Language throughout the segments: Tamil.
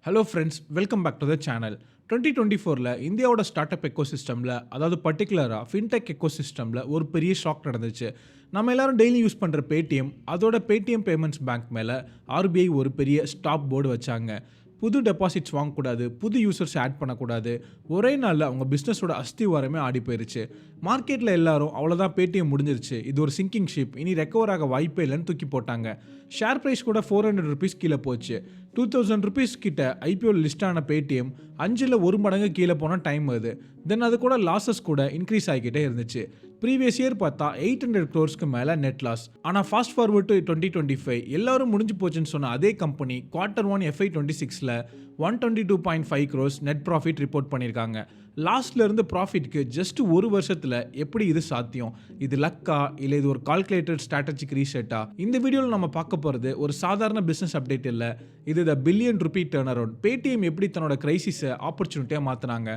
Hello friends, welcome back to the channel. 2024ல் இந்தியாவோட ஸ்டார்ட் அப் எக்கோசிஸ்டமில், அதாவது பர்டிகுலராக ஃபின்டெக் எக்கோசிஸ்டமில் ஒரு பெரிய ஷாக் நடந்துச்சு. நம்ம எல்லாரும் டெய்லி யூஸ் பண்ணுற பேடிஎம், அதோட பேடிஎம் பேமெண்ட்ஸ் பேங்க் மேலே ஆர்பிஐ ஒரு பெரிய ஸ்டாப் போர்டு வச்சாங்க. புது டெபாசிட்ஸ் வாங்கக்கூடாது, புது யூசர்ஸ் ஆட் பண்ணக்கூடாது. ஒரே நாளில் அவங்க பிஸ்னஸோட அஸ்திவாரமே ஆடி போயிருச்சு. மார்க்கெட்டில் எல்லாரும் அவ்வளோதான், பேடிஎம் முடிஞ்சிருச்சு, இது ஒரு சிங்கிங் ஷிப், இனி ரெக்கவர் ஆக வாய்ப்பே இல்லைன்னு தூக்கி போட்டாங்க. ஷேர் ப்ரைஸ் கூட 400 rupees கீழே போச்சு. 2000 rupees கிட்ட ஐபிஓ லிஸ்ட் ஆன பேடிஎம் 5ல் 1 மடங்கு கீழே போன டைம் அது. தென் அது கூட லாஸஸ் கூட இன்க்ரீஸ் ஆகிக்கிட்டே இருந்துச்சு. ப்ரீவியஸ் இயர் பார்த்தா 800 crores மேலே நெட் லாஸ். ஆனால் ஃபாஸ்ட் ஃபார்வர்ட் டு 2025 எல்லாரும் முடிஞ்சு போச்சுன்னு சொன்ன அதே company Q1 FY26ல் 122.5 crores net profit report பண்ணியிருக்காங்க. லாஸ்ட்ல இருந்து ப்ராஃபிட்க்கு ஜஸ்ட் ஒரு வருஷத்தில் எப்படி இது சாத்தியம்? இது லக்கா இல்லை இது ஒரு கால்குலேட்டட் ஸ்ட்ராட்டஜிக் ரீசெட்டா? இந்த வீடியோவில் நம்ம பார்க்க போகிறது ஒரு சாதாரண பிஸ்னஸ் அப்டேட் இல்லை, இது the billion rupee turnaround. Paytm எப்படி தன்னோட கிரைசிஸை ஆப்பர்ச்சுனிட்டியாக மாற்றினாங்க,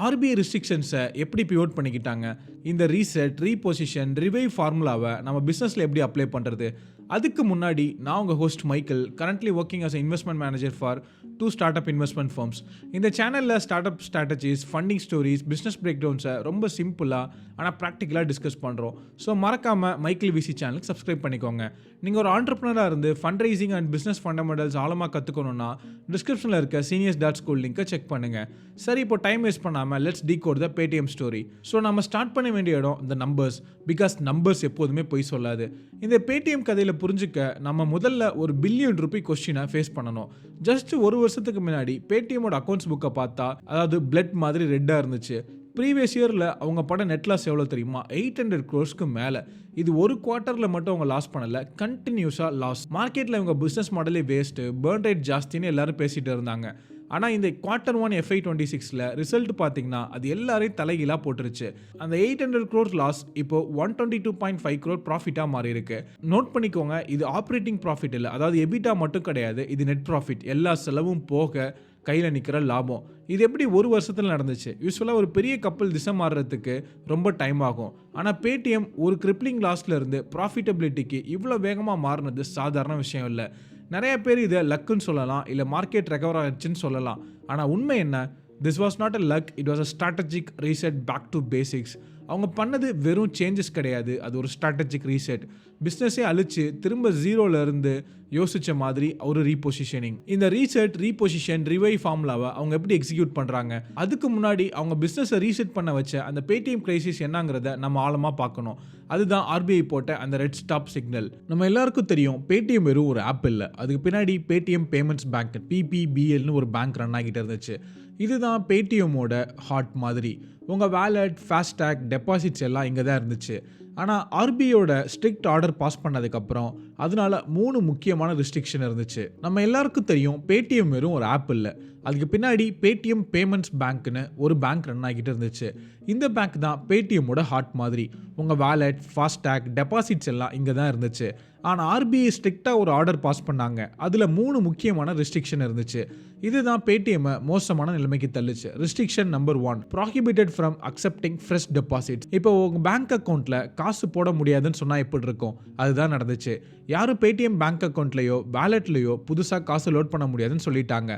ஆர்பிஐ ரெஸ்ட்ரிக்ஷன்ஸை எப்படி பிவோட் பண்ணிக்கிட்டாங்க, இந்த ரீசெட், ரீபொசிஷன், ரிவைவ் ஃபார்முலாவை நம்ம பிஸ்னஸில் எப்படி அப்ளை பண்ணுறது. அதுக்கு முன்னாடி நான் உங்கள் host Michael, currently working as investment manager for 2 start up investment firms. இந்த சேனலில் start up strategies, funding stories, business break டவுன்ஸை ரொம்ப சிம்பிளாக ஆனால் ப்ராக்டிக்கலாக டிஸ்கஸ் பண்ணுறோம். ஸோ மறக்காமல் மைக்கேல் விசி சேனலுக்கு சப்ஸ்கிரைப் பண்ணிக்கோங்க. நீங்கள் ஒரு ஆண்டர்ப்ரனராக இருந்து fund raising and business fundamentals ஆழமாக கற்றுக்கணுன்னா டிஸ்கிரிப்ஷனில் இருக்க seniors.school லிங்கை செக் பண்ணுங்கள். சரி, இப்போ டைம் வேஸ்ட் பண்ணாமல் let's decode the Paytm story. So நம்ம ஸ்டார்ட் பண்ண வேண்டிய இடம் இந்த நம்பர்ஸ். பிகாஸ் நம்பர்ஸ் எப்போதுமே பொய் சொல்லாது. இந்த பேடிஎம் கதையில் புரிஞ்சுக்க நம்ம முதல்ல ஒரு பில்லியன் ருபி கொஸ்டினை ஃபேஸ் பண்ணணும். ஜஸ்ட் ஒரு வருஷத்துக்கு முன்னாடி பேடிஎம்மோட அக்கௌண்ட்ஸ் புக்கை பார்த்தா, அதாவது பிளட் மாதிரி ரெட்டாக இருந்துச்சு. ப்ரீவியஸ் இயரில் அவங்க பட நெட் லாஸ் எவ்வளோ தெரியுமா? 800 crores மேலே. இது ஒரு குவார்ட்டரில் மட்டும் அவங்க லாஸ் பண்ணலை, கண்டினியூஸாக லாஸ். மார்க்கெட்டில் இவங்க பிஸ்னஸ் மாடலே வேஸ்ட்டு, பர்ன் ரேட் ஜாஸ்தின்னு எல்லாரும் பேசிகிட்டு இருந்தாங்க. ஆனால் இந்த Q1 FY26ல் ரிசல்ட் பார்த்தீங்கன்னா அது எல்லாரையும் தலைகீழாக போட்டுருச்சு. அந்த 800 crores லாஸ் இப்போ 122.5 crore ப்ராஃபிட்டாக மாறி இருக்கு. நோட் பண்ணிக்கோங்க, இது ஆப்ரேட்டிங் ப்ராஃபிட் இல்லை, அதாவது எபிட்டா மட்டும் கிடையாது, இது நெட் ப்ராஃபிட், எல்லா செலவும் போக கையில் நிற்கிற லாபம். இது எப்படி ஒரு வருஷத்தில் நடந்துச்சு? யூஸ்வலாக ஒரு பெரிய கப்பல் திசை மாறுறதுக்கு ரொம்ப டைம் ஆகும். ஆனால் பேடிஎம் ஒரு கிரிப்ளிங் லாஸ்ல இருந்து ப்ராஃபிட்டபிலிட்டிக்கு இவ்வளோ வேகமாக மாறினது சாதாரண விஷயம் இல்லை. நிறைய பேர் இதை லக்குன்னு சொல்லலாம், இல்லை மார்க்கெட் ரெக்கவர் ஆகிடுச்சுன்னு சொல்லலாம். ஆனால் உண்மை என்ன? This was not a luck, it was a strategic reset back to basics. அவங்க பண்ணது வெறும் சேஞ்சஸ் கிடையாது, அது ஒரு ஸ்ட்ராட்டஜிக் ரீசெட். பிஸ்னஸே அழிச்சு திரும்ப ஜீரோலேருந்து யோசித்த மாதிரி ஒரு ரீபொசிஷனிங். இந்த ரீசெட், ரீபொசிஷன், ரிவைவ் ஃபார்முலாவை அவங்க எப்படி எக்ஸிக்யூட் பண்ணுறாங்க? அதுக்கு முன்னாடி அவங்க பிஸ்னஸை ரீசெட் பண்ண வச்ச அந்த பேடிஎம் கிரைசிஸ் என்னங்கிறத நம்ம ஆழமாக பார்க்கணும். அதுதான் ஆர்பிஐ போட்ட அந்த ரெட் ஸ்டாப் சிக்னல். நம்ம எல்லாருக்கும் தெரியும், பேடிஎம் வெறும் ஒரு ஆப் இல்லை, அதுக்கு பின்னாடி பேடிஎம் பேமெண்ட்ஸ் பேங்க், PPBLன்னு ஒரு பேங்க் ரன் ஆகிட்டு இருந்துச்சு. இதுதான் பேடிஎம்மோட ஹார்ட் மாதிரி. உங்கள் வேலட், ஃபாஸ்டாக், டெபாசிட்ஸ் எல்லாம் இங்கே தான் இருந்துச்சு. ஆனால் ஆர்பிஐயோட ஸ்ட்ரிக்ட் ஆர்டர் பாஸ் பண்ணதுக்கப்புறம் அதனால 3 முக்கியமான ரெஸ்ட்ரிக்ஷன் இருந்துச்சு. நம்ம எல்லாருக்கும் தெரியும், பேடிஎம் வெறும் ஒரு ஆப் இல்லை, அதுக்கு பின்னாடி பேடிஎம் பேமெண்ட்ஸ் பேங்க்னு ஒரு பேங்க் ரன் ஆகிட்டு இருந்துச்சு. இந்த பேங்க் தான் பேடிஎம்மோட ஹார்ட் மாதிரி. உங்கள் வேலட், ஃபாஸ்டாக், டெபாசிட்ஸ் எல்லாம் இங்கே தான் இருந்துச்சு. ஆனால் ஆர்பிஐ ஸ்ட்ரிக்டாக ஒரு ஆர்டர் பாஸ் பண்ணாங்க, அதில் 3 முக்கியமான ரெஸ்ட்ரிக்ஷன் இருந்துச்சு. இதுதான் பேடிஎம்மை மோசமான நிலைமைக்கு தள்ளுச்சு. Restriction number 1, prohibited from accepting fresh deposits. இப்போ உங்கள் பேங்க் அக்கௌண்ட்டில் காசு போட முடியாதுன்னு சொன்னால் எப்படி இருக்கும்? அதுதான் நடந்துச்சு. யாரும் பேடிஎம் பேங்க் அக்கௌண்ட்லையோ வேலட்லையோ புதுசாக காசு லோட் பண்ண முடியாதுன்னு சொல்லிட்டாங்க.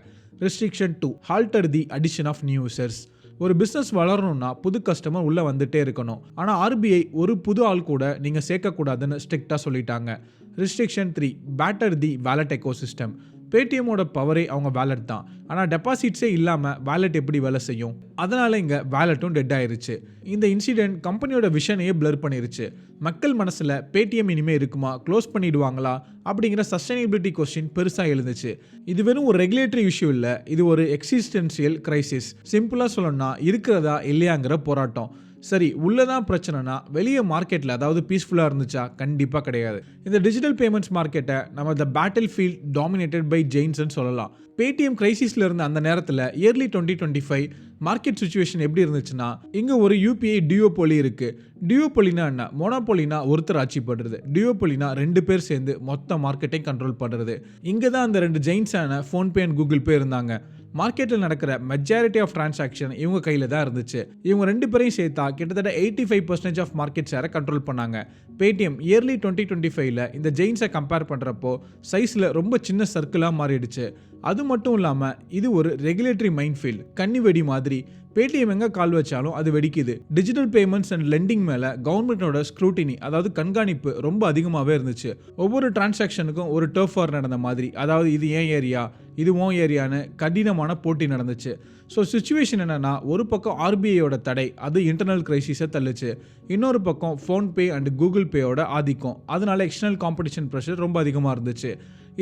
Restriction 2, halted the addition of new users. ஒரு பிஸ்னஸ் வளரணும்னா புது கஸ்டமர் உள்ளே வந்துட்டே இருக்கணும். ஆனால் ஆர்பிஐ ஒரு புது ஆள் கூட நீங்கள் சேர்க்கக்கூடாதுன்னு ஸ்ட்ரிக்டாக சொல்லிட்டாங்க. ரெஸ்ட்ரிக்ஷன் 3, பேட்டர் தி வேலட் எக்கோசிஸ்டம். பேடிஎம்மோட பவரே அவங்க வேலட் தான். ஆனால் டெபாசிட்ஸே இல்லாமல் வேலட் எப்படி வேலை செய்யும்? அதனால் இங்கே வேலட்டும் டெட் ஆயிருச்சு. இந்த இன்சிடென்ட் கம்பெனியோட விஷனையே பிளர் பண்ணிருச்சு. மக்கள் மனசில் பேடிஎம் இனிமேல் இருக்குமா, க்ளோஸ் பண்ணிடுவாங்களா அப்படிங்கிற சஸ்டைனபிலிட்டி கொஸ்டின் பெருசாக எழுந்துச்சு. இது வெறும் ஒரு ரெகுலேட்டரி இஷ்யூ இல்லை, இது ஒரு எக்ஸிஸ்டென்ஷியல் கிரைசிஸ். சிம்பிளாக சொல்லணும்னா இருக்கிறதா இல்லையாங்கிற போராட்டம். சரி, உள்ளதான் பிரச்சனைனா வெளியே மார்க்கெட்டில் அதாவது பீஸ்ஃபுல்லாக இருந்துச்சா? கண்டிப்பாக கிடையாது. இந்த டிஜிட்டல் பேமெண்ட்ஸ் மார்க்கெட்டை நம்ம the battlefield dominated by ஜெயின்ஸ்ன்னு சொல்லலாம். பேடிஎம் கிரைசிஸில் இருந்த அந்த நேரத்தில் இயர்லி 2025 மார்க்கெட் சிச்சுவேஷன் எப்படி இருந்துச்சுன்னா, இங்கே ஒரு யூபிஐ டியோபோலி இருக்குது. டியோபோலினா என்ன? மோனோபோலினா ஒருத்தர் ஆட்சி பண்ணுறது, டியோபோலினா 2 பேர் சேர்ந்து மொத்த மார்க்கெட்டையும் கண்ட்ரோல் பண்ணுறது. இங்கே தான் அந்த 2 ஜெயின்ஸான ஃபோன்பே அண்ட் கூகுள் பே இருந்தாங்க. மார்க்கெட்டில் நடக்கிற மெஜாரிட்டி ஆஃப் டிரான்சாக்ஷன் இவங்க கையில் தான் இருந்துச்சு. இவங்க 2 பேரையும் சேர்த்தா கிட்டத்தட்ட 85% ஆஃப் மார்க்கெட் ஷேரை கண்ட்ரோல் பண்ணாங்க. பேடிஎம் இயர்லி 2025ல் இந்த ஜெயின்ஸை கம்பேர் பண்ணுறப்போ சைஸில் ரொம்ப சின்ன சர்க்கிளாக மாறிடுச்சு. அது மட்டும் இல்லாமல் இது ஒரு ரெகுலேட்டரி மைன்ஃபீல்டு, கன்னி வெடி மாதிரி. பேடிஎம் எங்கே கால் வச்சாலும் அது வெடிக்குது. டிஜிட்டல் பேமெண்ட்ஸ் அண்ட் லெண்டிங் மேலே கவர்மெண்ட்டோட ஸ்க்ரூட்டினி, அதாவது கண்காணிப்பு ரொம்ப அதிகமாகவே இருந்துச்சு. ஒவ்வொரு டிரான்சாக்ஷனுக்கும் ஒரு டர்ஃப் வார் நடந்த மாதிரி, அதாவது இது ஏன் ஏரியா இது ஓன் ஏரியான்னு கடினமான போட்டி நடந்துச்சு. ஸோ சுச்சுவேஷன் என்னென்னா, ஒரு பக்கம் ஆர்பிஐயோட தடை, அது இன்டர்னல் கிரைசிஸை தள்ளுச்சு. இன்னொரு பக்கம் ஃபோன்பே அண்ட் கூகுள் பேயோட ஆதிக்கம், அதனால எக்ஸ்டர்னல் காம்படிஷன் ப்ரெஷர் ரொம்ப அதிகமாக இருந்துச்சு.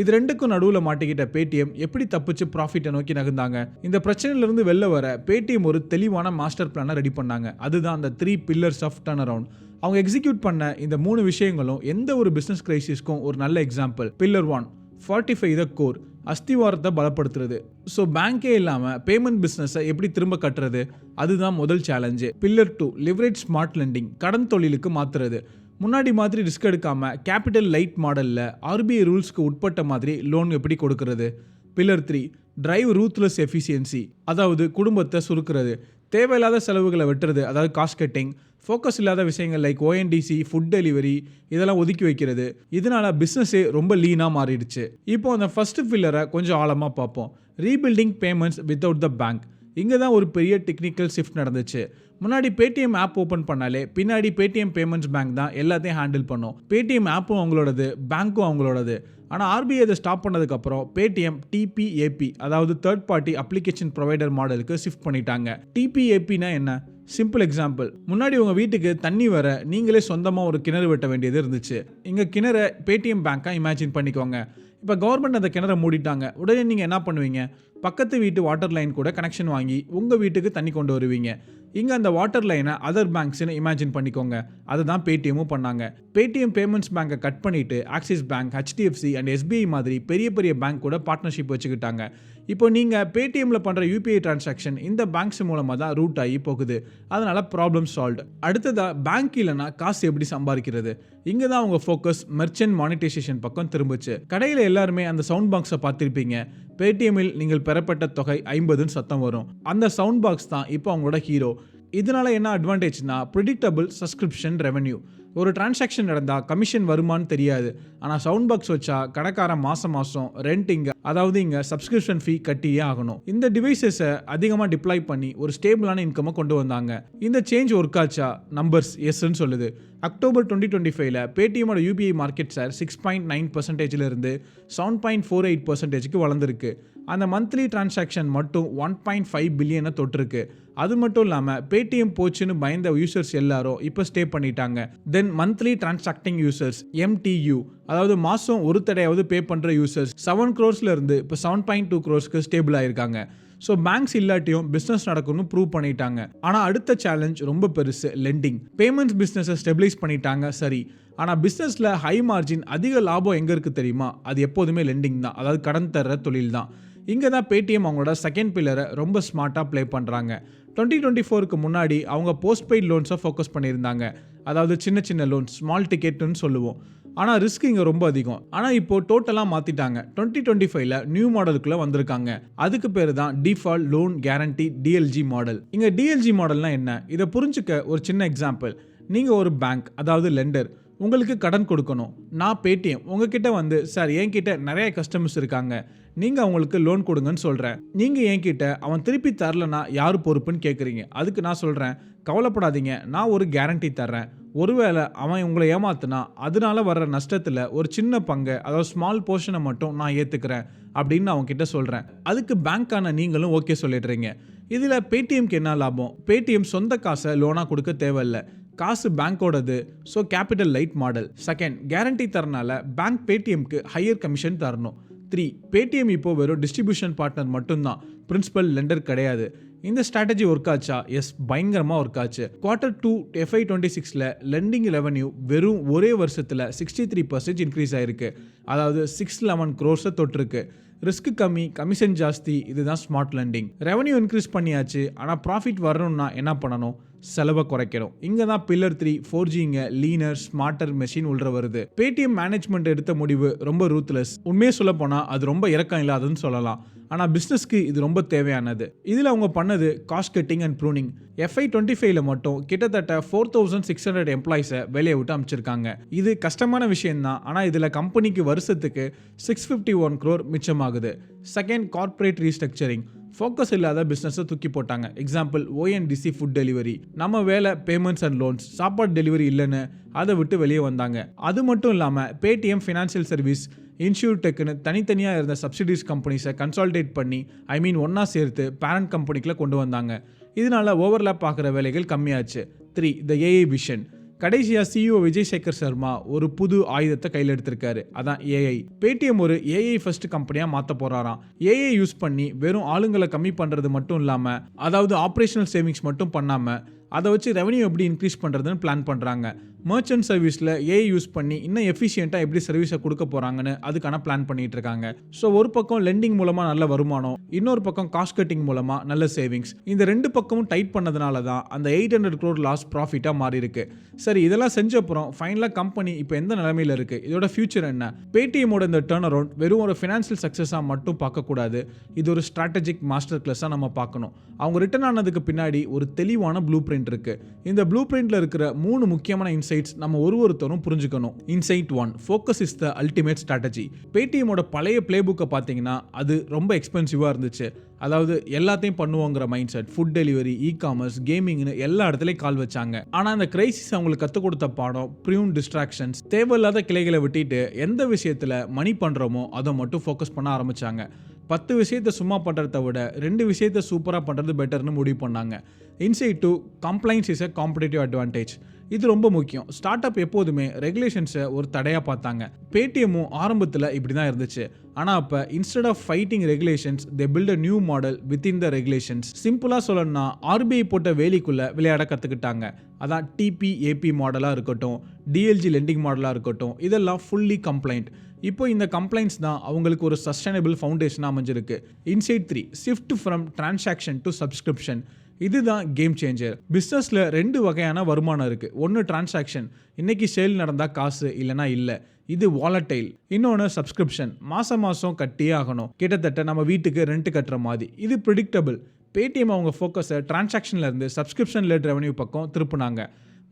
இது ரெண்டுக்கும் நடுவில் மாட்டிக்கிட்ட பேடிஎம் எப்படி தப்பிச்சு ப்ராஃபிட்டை நோக்கி நகர்ந்தாங்க? இந்த பிரச்சனையிலிருந்து வெளில வர பேடிஎம் ஒரு தெளிவான மாஸ்டர் பிளானை ரெடி பண்ணாங்க. அதுதான் அந்த 3 பில்லர்ஸ் ஆஃப் டர்ன் அரவுண்ட். அவங்க எக்ஸிக்யூட் பண்ண இந்த 3 விஷயங்களும் எந்த ஒரு பிஸ்னஸ் கிரைசிஸ்க்கும் ஒரு நல்ல example. Pillar 1, fortify the core, அஸ்திவாரத்தை பலப்படுத்துறது. ஸோ பேங்கே இல்லாமல் பேமெண்ட் பிஸ்னஸை எப்படி திரும்ப கட்டுறது, அதுதான் முதல் challenge. Pillar 2, leverage smart lending, கடன் தொழிலுக்கு மாற்றுறது. முன்னாடி மாதிரி ரிஸ்க் எடுக்காமல் கேபிட்டல் லைட் மாடலில் ஆர்பிஐ ரூல்ஸ்க்கு உட்பட்ட மாதிரி லோன் எப்படி கொடுக்கறது. பில்லர் 3, டிரைவ் ரூத்லெஸ் எஃபிஷியன்சி, அதாவது குடும்பத்தை சுருக்கிறது. தேவையில்லாத செலவுகளை வெட்டுறது, அதாவது காஸ்ட் கட்டிங். ஃபோக்கஸ் இல்லாத விஷயங்கள் லைக் ஓஎன்டிசி, ஃபுட் டெலிவரி இதெல்லாம் ஒதுக்கி வைக்கிறது. இதனால பிஸ்னஸே ரொம்ப லீனாக மாறிடுச்சு. இப்போ அந்த ஃபர்ஸ்ட் பில்லரை கொஞ்சம் ஆழமாக பார்ப்போம். Rebuilding payments without the bank. இங்கே தான் ஒரு பெரிய டெக்னிக்கல் ஷிஃப்ட் நடந்துச்சு. முன்னாடி பேடிஎம் ஆப் ஓப்பன் பண்ணாலே பின்னாடி பேடிஎம் பேமெண்ட்ஸ் பேங்க் தான் எல்லாத்தையும் ஹேண்டில் பண்ணும். பேடிஎம் ஆப்பும் அவங்களோடது, பேங்க்கும் அவங்களோடது. ஆனால் ஆர்பிஐ அதை ஸ்டாப் பண்ணதுக்கப்புறம் பேடிஎம் டிபிஏபி, அதாவது தேர்ட் பார்ட்டி அப்ளிகேஷன் ப்ரொவைடர் மாடலுக்கு ஷிஃப்ட் பண்ணிட்டாங்க. டிபிஏபினா என்ன? சிம்பிள் எக்ஸாம்பிள், முன்னாடி உங்கள் வீட்டுக்கு தண்ணி வர நீங்களே சொந்தமாக ஒரு கிணறு வெட்ட வேண்டியது இருந்துச்சு. இங்கே கிணறை பேடிஎம் பேங்காக இமேஜின் பண்ணிக்கோங்க. இப்போ கவர்மெண்ட் அந்த கிணறை மூடிட்டாங்க. உடனே நீங்கள் என்ன பண்ணுவீங்க? பக்கத்து வீட்டு வாட்டர் லைன் கூட கனெக்ஷன் வாங்கி உங்கள் வீட்டுக்கு தண்ணி கொண்டு வருவீங்க. இங்கே அந்த வாட்டர் லைனை அதர் பேங்க்ஸ்னு இமேஜின் பண்ணிக்கோங்க. அதுதான் பேடிஎம்மும் பண்ணாங்க. பேடிஎம் பேமெண்ட்ஸ் பேங்கை கட் பண்ணிவிட்டு axis bank, HDFC and SBI மாதிரி பெரிய பெரிய பேங்க் கூட பார்ட்னர்ஷிப் வச்சுக்கிட்டாங்க. இப்போ நீங்கள் பேடிஎம்மில் பண்ணுற யூபிஐ டிரான்சாக்ஷன் இந்த பேங்க்ஸ் மூலமாக தான் ரூட் ஆகி போகுது. அதனால் ப்ராப்ளம் சால்வ்டு. அடுத்ததாக பேங்க் இல்லைனா காசு எப்படி சம்பாதிக்கிறது? இங்கே தான் அவங்க ஃபோக்கஸ் மெர்ச்சன்ட் மானிட்டைசேஷன் பக்கம் திரும்பிச்சு. கடையில் எல்லாருமே அந்த சவுண்ட் பாக்ஸை பார்த்துருப்பீங்க. பேடிஎம்மில் நீங்கள் பெறப்பட்ட தொகை 50ன்னு சத்தம் வரும். அந்த சவுண்ட் பாக்ஸ் தான் இப்போ அவங்களோட ஹீரோ. இதனால என்ன அட்வான்டேஜ்னா, ப்ரிடிக்டபிள் சப்ஸ்கிரிப்ஷன் ரெவென்யூ. ஒரு டிரான்சாக்ஷன் நடந்தால் கமிஷன் வருமானு தெரியாது. ஆனால் சவுண்ட் பாக்ஸ் வச்சா கடைக்காரன் மாதம் ரெண்ட் இங்கே சப்ஸ்கிரிப்ஷன் ஃபீ கட்டியே ஆகணும். இந்த டிவைசஸை அதிகமாக டிப்ளாய் பண்ணி ஒரு ஸ்டேபிளான இன்கம்மை கொண்டு வந்தாங்க. இந்த சேஞ்ச் ஒர்க் ஆச்சா? நம்பர்ஸ் எஸ்ன்னு சொல்லுது. அக்டோபர் 2025ல் பேடிஎம்மோட யூபிஐ மார்க்கெட் ஷேர் 6.9% இருந்து 7.48%க்கு வளர்ந்துருக்கு. அந்த மந்த்லி டிரான்சாக்ஷன் மட்டும் 1.5 பில்லியனை தொட்டிருக்கு. அது மட்டும் இல்லாமல் பேடிஎம் போச்சுன்னு பயந்த யூசர்ஸ் எல்லாரும் இப்போ ஸ்டே பண்ணிட்டாங்க. தென் மந்த்லி டிரான்சாக்டிங் யூசர்ஸ், MTU, அதாவது மாதம் ஒரு தடையாவது பே பண்ணுற யூசர்ஸ் 7 crores இருந்து இப்போ 7.2 crores ஸ்டேபிள் ஆயிருக்காங்க. ஸோ பேங்க்ஸ் இல்லாட்டியும் பிஸ்னஸ் நடக்கும்னு ப்ரூவ் பண்ணிட்டாங்க. ஆனால் அடுத்த சேலஞ்ச் ரொம்ப பெருசு, லெண்டிங். பேமெண்ட்ஸ் பிஸ்னஸை ஸ்டெபிலைஸ் பண்ணிட்டாங்க சரி, ஆனால் பிஸ்னஸில் ஹை மார்ஜின், அதிக லாபம் எங்கே இருக்குது தெரியுமா? அது எப்போதுமே லெண்டிங் தான், அதாவது கடன் தர்ற தொழில் தான். இங்கே தான் பேடிஎம் அவங்களோட செகண்ட் பில்லரை ரொம்ப ஸ்மார்ட்டாக ப்ளே பண்ணுறாங்க. 2024க்கு முன்னாடி அவங்க போஸ்ட்பெய்ட் லோன்ஸை ஃபோக்கஸ் பண்ணியிருந்தாங்க. அதாவது சின்ன சின்ன லோன்ஸ், ஸ்மால் டிக்கெட்டுன்னு சொல்லுவோம். ஆனால் ரிஸ்க் இங்கே ரொம்ப அதிகம். ஆனால் இப்போ டோட்டலாக மாற்றிட்டாங்க. 2025ல் நியூ மாடலுக்குள்ளே வந்திருக்காங்க. அதுக்கு பேர் தான் default loan guarantee, DLG model. இங்கே DLG மாடல்னால் என்ன? இதை புரிஞ்சுக்க ஒரு சின்ன எக்ஸாம்பிள். நீங்கள் ஒரு பேங்க், அதாவது லெண்டர், உங்களுக்கு கடன் கொடுக்கணும். நான் பேடிஎம் உங்ககிட்ட வந்து, சார் என்கிட்ட நிறைய கஸ்டமர்ஸ் இருக்காங்க, நீங்கள் அவங்களுக்கு லோன் கொடுங்கன்னு சொல்கிறேன். நீங்கள் என்கிட்ட அவன் திருப்பி தரலனா யார் பொறுப்புன்னு கேட்குறீங்க. அதுக்கு நான் சொல்கிறேன், கவலைப்படாதீங்க, நான் ஒரு கேரண்டி தர்றேன். ஒருவேளை அவன் உங்களை ஏமாத்துனா அதனால வர்ற நஷ்டத்தில் ஒரு சின்ன பங்கை, அதாவது ஸ்மால் போர்ஷனை மட்டும் நான் ஏற்றுக்கிறேன் அப்படின்னு அவங்க கிட்ட சொல்கிறேன். அதுக்கு பேங்க்கான நீங்களும் ஓகே சொல்லிடுறீங்க. இதில் பேடிஎம்க்கு என்ன லாபம்? பேடிஎம் சொந்த காசை லோனாக கொடுக்க தேவையில்லை, காசு பேங்கோடது. So capital light model. Second, guarantee தரனால பேங்க் பேடிஎம்க்கு ஹையர் கமிஷன் தரணும். 3, பேடிஎம் இப்போ வெறும் டிஸ்ட்ரிபியூஷன் பார்ட்னர் மட்டும்தான், பிரின்சிபல் லெண்டர் கிடையாது. இந்த ஸ்ட்ராட்டஜி ஒர்க் ஆச்சா? எஸ், பயங்கரமாக ஒர்க் ஆச்சு. Q2 FY26ல் லெண்டிங் ரெவன்யூ வெறும் ஒரே வருஷத்தில் 63% இன்க்ரீஸ் ஆயிருக்கு. அதாவது 611 crores தொட்டிருக்கு. ரிஸ்க் கம்மி, கமிஷன் ஜாஸ்தி. இதுதான் ஸ்மார்ட் லெண்டிங். ரெவன்யூ இன்க்ரீஸ் பண்ணியாச்சு, ஆனால் ப்ராஃபிட் வரணும்னா என்ன பண்ணணும்? செலவை குறைக்கணும். இங்க தான் பில்லர் 3 4Gங்க லீனர் ஸ்மார்ட்டர் மெஷின் உள்ள வருது. பேடிஎம் மேனேஜ்மெண்ட் எடுத்த முடிவு ரொம்ப ரூத்லெஸ். உண்மையை சொல்ல போனா அது ரொம்ப இரக்கம் இல்லாததுன்னு சொல்லலாம். ஆனா பிசினஸ்க்கு இது ரொம்ப தேவையானது. இதுல அவங்க பண்ணது காஸ்ட் கட்டிங் அண்ட் ப்ரூனிங். FY25ல மட்டும் கிட்டத்தட்ட 4600 எம்ப்ளாயிஸை வேலையை விட்டு அமைச்சிருக்காங்க. இது கஷ்டமான விஷயம் தான். ஆனா இதுல கம்பெனிக்கு வருஷத்துக்கு 651 crore மிச்சமாகுது. Second, corporate restructuring. ஃபோக்கஸ் இல்லாத பிஸ்னஸை தூக்கி போட்டாங்க. Example ONDC food delivery. நம்ம வேலை பேமெண்ட்ஸ் அண்ட் லோன்ஸ். சாப்பாடு டெலிவரி இல்லைன்னு அதை விட்டு வெளியே வந்தாங்க. அது மட்டும் இல்லாமல் பேடிஎம் ஃபினான்ஷியல் சர்வீஸ், இன்சூர்டெக்னு தனித்தனியாக இருந்த சப்சிடிஸ் கம்பெனிஸை கன்சால்டேட் பண்ணி ஒன்றா சேர்த்து பேரண்ட் கம்பெனிக்குள்ள கொண்டு வந்தாங்க. இதனால ஓவர்லேப் ஆகிற வேலைகள் கம்மியாச்சு. 3, த ஏஐ விஷன். கடைசியாக CEO விஜய் சேகர் சர்மா ஒரு புது ஆயுதத்தை கையில் எடுத்திருக்காரு. அதான் ஏஐ. பேடிஎம் ஒரு ஏஐ ஃபர்ஸ்ட் கம்பெனியாக மாற்ற போறாராம். ஏஐ யூஸ் பண்ணி வெறும் ஆளுங்களை கம்மி பண்ணுறது மட்டும் இல்லாமல், அதாவது ஆப்ரேஷனல் சேவிங்ஸ் மட்டும் பண்ணாமல், அதை வச்சு ரெவன்யூ எப்படி இன்க்ரீஸ் பண்ணுறதுன்னு பிளான் பண்ணுறாங்க. மர்ச்சன்ட் சர்வீஸில் ஏஐ யூஸ் பண்ணி இன்னும் எஃபிஷியண்ட்டாக எப்படி சர்வீஸை கொடுக்க போகிறாங்கன்னு அதுக்கான பிளான் பண்ணிட்டு இருக்காங்க. ஸோ ஒரு பக்கம் லெண்டிங் மூலமாக நல்ல வருமானம், இன்னொரு பக்கம் காஸ்ட் கட்டிங் மூலமாக நல்ல சேவிங்ஸ். இந்த ரெண்டு பக்கமும் டைட் பண்ணதுனால தான் அந்த 800 crore லாஸ் ப்ராஃபிட்டாக மாறி இருக்கு. சரி, இதெல்லாம் செஞ்ச அப்புறம் ஃபைனலாக கம்பெனி இப்போ எந்த நிலைமையில் இருக்குது, இதோட ஃபியூச்சர் என்ன? பேடிஎம்மோட இந்த டர்ன் அரவுண்ட் வெறும் ஒரு ஃபினான்ஷியல் சக்ஸஸாக மட்டும் பார்க்கக்கூடாது. இது ஒரு ஸ்ட்ராட்டஜிக் மாஸ்டர் கிளாஸாக நம்ம பார்க்கணும். அவங்க ரிட்டர்ன் ஆனதுக்கு பின்னாடி ஒரு தெளிவான ப்ளூ பிரிண்ட் இருக்கு. இந்த ப்ளூ பிரிண்ட்ல இருக்கிற 3 முக்கியமான இன்சைட்ஸ் நம்ம ஒருத்தரும் புரிஞ்சுக்கணும். Insight 1, focus is the ultimate strategy. பேடிஎம்மோட பழைய பிளே புக்கை பார்த்தீங்கன்னா அது ரொம்ப எக்ஸ்பென்சிவாக இருந்துச்சு. அதாவது எல்லாத்தையும் பண்ணுவோங்கிற mindset. Food delivery, e-commerce, கேமிங்னு எல்லா இடத்துலையும் கால் வச்சாங்க. ஆனால் அந்த கிரைசிஸ் அவங்களுக்கு கற்றுக் கொடுத்த பாடம் ப்ரியூன் டிஸ்ட்ராக்ஷன்ஸ். தேவையில்லாத கிளைகளை விட்டுட்டு எந்த விஷயத்தில் மணி பண்ணுறோமோ அதை மட்டும் ஃபோக்கஸ் பண்ண ஆரம்பிச்சாங்க. 10 விஷயத்தை சும்மா பண்ணுறத விட 2 விஷயத்தை சூப்பராக பண்ணுறது பெட்டர்னு முடிவு பண்ணாங்க. Inside 2, compliance is a competitive advantage. இது ரொம்ப முக்கியம். ஸ்டார்ட் அப் எப்போதுமே ரெகுலேஷன்ஸை ஒரு தடையாக பார்த்தாங்க. பேடிஎம்மும் ஆரம்பத்தில் இப்படி தான் இருந்துச்சு. ஆனால் அப்போ instead of fighting regulations, they built a new model within the regulations. சிம்பிளாக சொல்லணும்னா RBI போட்ட வேலிக்குள்ளே விளையாட கற்றுக்கிட்டாங்க. அதான் TPAP மாடலாக இருக்கட்டும், DLG லெண்டிங் மாடலாக இருக்கட்டும், இதெல்லாம் ஃபுல்லி கம்ப்ளைண்ட். இப்போ இந்த கம்ப்ளைண்ட்ஸ் தான் அவங்களுக்கு ஒரு சஸ்டைனபிள் ஃபவுண்டேஷனாக அமைஞ்சிருக்கு. Inside 3, shift from transaction to subscription. இதுதான் கேம் சேஞ்சர். பிஸ்னஸில் 2 வகையான வருமானம் இருக்குது. ஒன்று டிரான்சாக்ஷன், இன்னைக்கு சேல் நடந்தால் காசு, இல்லைனா இல்லை, இது வாலட்டைல். இன்னொன்று சப்ஸ்கிரிப்ஷன், மாதம் மாதம் கட்டியே ஆகணும், கிட்டத்தட்ட நம்ம வீட்டுக்கு ரெண்ட் கட்டுற மாதிரி. இது ப்ரிடிக்டபிள். பேடிஎம் அவங்க ஃபோக்கஸை டிரான்சாக்ஷன்லேருந்து சப்ஸ்கிரிப்ஷன் லெட் ரெவன்யூ பக்கம் திருப்பினாங்க.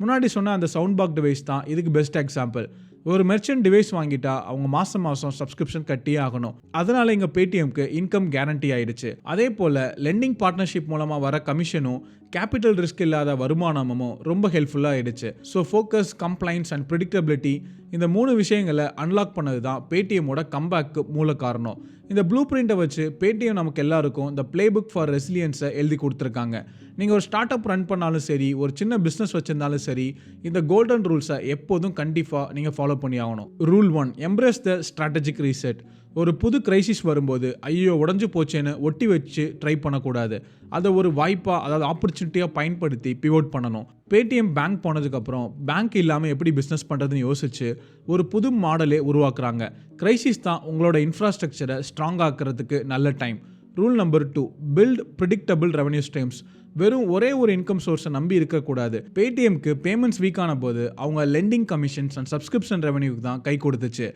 முன்னாடி சொன்ன அந்த சவுண்ட் பாக் டிவைஸ் தான் இதுக்கு பெஸ்ட் எக்ஸாம்பிள். ஒரு மெர்ச்சன்ட் டிவைஸ் வாங்கிட்டா அவங்க மாதம் மாதம் சப்ஸ்கிரிப்ஷன் கட்டியே ஆகணும். அதனால எங்கள் பேடிஎம்க்கு இன்கம் கேரண்டி ஆயிடுச்சு. அதே போல் லெண்டிங் பார்ட்னர்ஷிப் மூலமாக வர கமிஷனும் கேபிட்டல் ரிஸ்க் இல்லாத வருமானமும் ரொம்ப ஹெல்ப்ஃபுல்லாக ஆயிடுச்சு. So focus, compliance and predictability, இந்த 3 விஷயங்களை அன்லாக் பண்ணது தான் பேடிஎம்மோட கம்பேக்கு மூல காரணம். இந்த ப்ளூ பிரிண்ட்டை வச்சு பேடிஎம் நமக்கு எல்லாருக்கும் இந்த பிளே புக் ஃபார் ரெசிலியன்ஸை எழுதி கொடுத்துருக்காங்க. நீங்கள் ஒரு ஸ்டார்ட் அப் ரன் பண்ணாலும் சரி, ஒரு சின்ன பிஸ்னஸ் வச்சிருந்தாலும் சரி, இந்த கோல்டன் ரூல்ஸை எப்போதும் கண்டிப்பாக நீங்கள் ஃபாலோ பண்ணி ஆகணும். ரூல் 1, எம்ப்ரேஸ் த ஸ்ட்ராட்டஜிக் ரீசெட். ஒரு புது கிரைசிஸ் வரும்போது ஐயோ உடஞ்சி போச்சேன்னு ஒட்டி வச்சு ட்ரை பண்ணக்கூடாது. அதை ஒரு வாய்ப்பாக, அதாவது ஆப்பர்ச்சுனிட்டியாக பயன்படுத்தி பிவோட் பண்ணணும். பேடிஎம் பேங்க் போனதுக்கப்புறம் பேங்க் இல்லாமல் எப்படி பிஸ்னஸ் பண்ணுறதுன்னு யோசிச்சு ஒரு புது மாடலே உருவாக்குறாங்க. கிரைசிஸ் தான் உங்களோட இன்ஃப்ராஸ்ட்ரக்சரை ஸ்ட்ராங் ஆக்கிறதுக்கு நல்ல time. Rule number 2, build predictable revenue streams. வெறும் ஒரே ஒரு இன்கம் சோர்ஸை நம்பி இருக்கக்கூடாது. பேடிஎம்க்கு பேமெண்ட்ஸ் வீக்கான போது அவங்க லெண்டிங் கமிஷன்ஸ் அண்ட் சப்ஸ்கிரிப்ஷன் ரெவன்யூக்கு தான் கை கொடுத்துச்சு.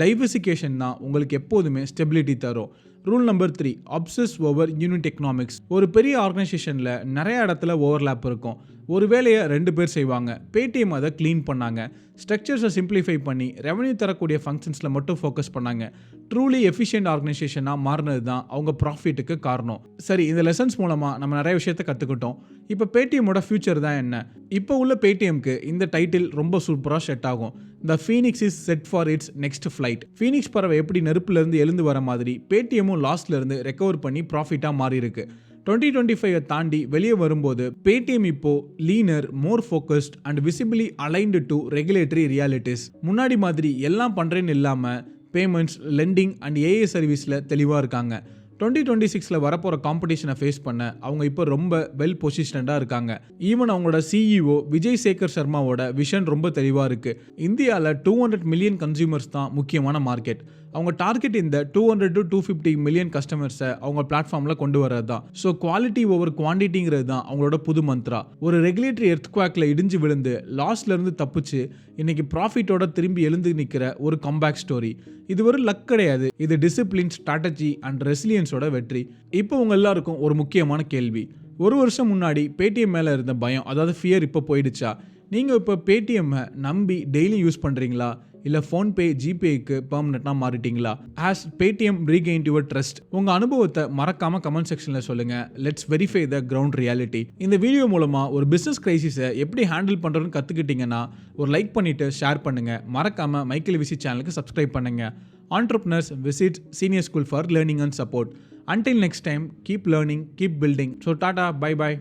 டைவர்சிஃபிகேஷன் தான் உங்களுக்கு எப்போதுமே ஸ்டெபிலிட்டி தரும். Rule number 3, obsess over unit economics. ஒரு பெரிய ஆர்கனைசேஷனில் நிறைய இடத்துல ஓவர்லேப் இருக்கும். ஒரு வேலையை 2 பேர் செய்வாங்க. பேடிஎம் அதை க்ளீன் பண்ணாங்க. ஸ்ட்ரக்சர்ஸை சிம்பிளிஃபை பண்ணி ரெவன்யூ தரக்கூடிய ஃபங்க்ஷன்ஸில் மட்டும் ஃபோக்கஸ் பண்ணாங்க. ட்ரூலி எஃபிஷியன்ட் ஆர்கனைசேஷனாக மாறினது தான் அவங்க ப்ராஃபிட்டுக்கு காரணம். சரி, இந்த லெசன்ஸ் மூலமாக நம்ம நிறைய விஷயத்தை கற்றுக்கிட்டோம். இப்போ பேடிஎம்மோட ஃபியூச்சர் தான் என்ன? இப்போ உள்ள பேடிஎம்க்கு இந்த டைட்டில் ரொம்ப சூப்பராக செட் ஆகும். The phoenix is set for its next flight. Phoenix பறவை எப்படி நெருப்புலேருந்து எழுந்து வர மாதிரி பேடிஎம்மும் லாஸ்ட்லேருந்து ரெக்கவர் பண்ணி ப்ராஃபிட்டாக மாறி இருக்கு. 2025 தாண்டி வெளியே வரும்போது பேடிஎம் இப்போ leaner, more focused and visibly aligned to regulatory realities. முன்னாடி மாதிரி எல்லாம் பண்ணுறேன்னு இல்லாமல் பேமெண்ட்ஸ், லெண்டிங் அண்ட் ஏஏ சர்வீஸில் தெளிவாக இருக்காங்க. 2026 வரப்போகிற காம்படிஷனை ஃபேஸ் பண்ண அவங்க இப்போ ரொம்ப வெல் பொசிஷனடாக இருக்காங்க. ஈவன் அவங்களோட CEO விஜய் சேகர் சர்மாவோட விஷன் ரொம்ப தெளிவாக இருக்குது. இந்தியாவில் 200 மில்லியன் கன்சியூமர்ஸ் தான் முக்கியமான மார்க்கெட். அவங்க டார்கெட் இந்த 200 to 250 மில்லியன் கஸ்டமர்ஸை அவங்க பிளாட்ஃபார்மில் கொண்டு வரது தான். ஸோ குவாலிட்டி ஓவர் குவான்டிட்டிங்கிறது தான் அவங்களோட புது மந்த்ரா. ஒரு ரெகுலேட்டரி எர்த்குவாக்ல இடிஞ்சு விழுந்து லாஸ்லேருந்து தப்பிச்சு இன்னைக்கு ப்ராஃபிட்டோட திரும்பி எழுந்து நிற்கிற ஒரு கம்பேக் ஸ்டோரி. இது ஒரு லக் கிடையாது, இது டிசிப்ளின், ஸ்ட்ராட்டஜி அண்ட் ரெசிலியன்ஸோட வெற்றி. இப்போ உங்க எல்லாருக்கும் ஒரு முக்கியமான கேள்வி. ஒரு வருஷம் முன்னாடி பேடிஎம் மேலே இருந்த பயம், அதாவது ஃபியர் இப்போ போயிடுச்சா? நீங்கள் இப்போ பேடிஎம்மை நம்பி டெய்லி யூஸ் பண்ணுறீங்களா, இல்லை ஃபோன்பே ஜிபேக்கு பெர்மனெண்ட்டாக மாறிட்டீங்களா? Has Paytm regained your trust? உங்கள் அனுபவத்தை மறக்காமல் கமெண்ட் செக்ஷனில் சொல்லுங்கள். Let's verify the ground reality. இந்த வீடியோ மூலமாக ஒரு பிஸ்னஸ் கிரைசிஸை எப்படி ஹேண்டில் பண்ணுறதுன்னு கற்றுக்கிட்டிங்கன்னா ஒரு லைக் பண்ணிவிட்டு ஷேர் பண்ணுங்கள். மறக்காமல் மைக்கேல் விசி சேனலுக்கு சப்ஸ்கிரைப் பண்ணுங்கள். Entrepreneurs visit Senior School for Learning and Support. Until next time, keep learning, keep building. So, tata, bye bye.